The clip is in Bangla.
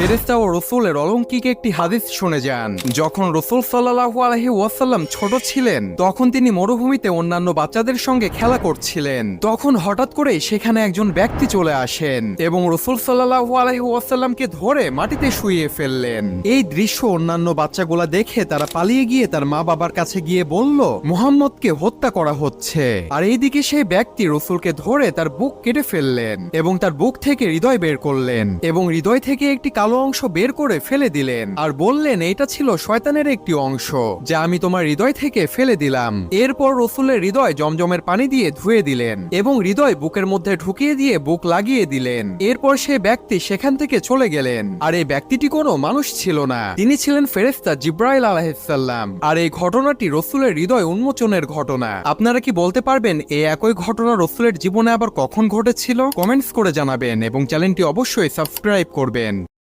ফেরেশতা ও রাসূলের অলৌকিক একটি হাদিস শুনে যান। যখন রাসূল সাল্লাল্লাহু আলাইহি ওয়াসাল্লাম ছোট ছিলেন তখন তিনি মরুভূমিতে অন্যান্য বাচ্চাদের সঙ্গে খেলা করছিলেন। তখন হঠাৎ করেই সেখানে একজন ব্যক্তি চলে আসেন এবং রাসূল সাল্লাল্লাহু আলাইহি ওয়াসাল্লামকে ধরে মাটিতে শুইয়ে ফেললেন। এই দৃশ্য অন্যান্য বাচ্চাগুলা দেখে তারা পালিয়ে গিয়ে তার মা বাবার কাছে গিয়ে বলল, মুহাম্মদকে হত্যা করা হচ্ছে। আর এইদিকে সেই ব্যক্তি রাসূলকে ধরে তার বুক কেটে ফেললেন এবং তার বুক থেকে হৃদয় বের করলেন এবং হৃদয় থেকে একটি কালো অংশ বের করে ফেলে দিলেন আর বললেন, এটা ছিল শয়তানের একটি অংশ যা আমি তোমার হৃদয় থেকে ফেলে দিলাম। এরপর রাসূলের হৃদয় জমজমের পানি দিয়ে ধুয়ে দিলেন এবং হৃদয় বুকের মধ্যে ঢুকিয়ে দিয়ে বুক লাগিয়ে দিলেন। এরপর সে ব্যক্তি সেখান থেকে চলে গেলেন। আর এই ব্যক্তিটি কোনো মানুষ ছিল না, তিনি ছিলেন ফেরেশতা জিবরাইল আলাইহিস সালাম। আর এই ঘটনাটি রাসূলের হৃদয় উন্মোচনের ঘটনা। আপনারা কি বলতে পারবেন এই একই ঘটনা রাসূলের জীবনে আবার কখন ঘটেছিল? কমেন্টস করে জানাবেন এবং চ্যানেলটি অবশ্যই সাবস্ক্রাইব করবেন।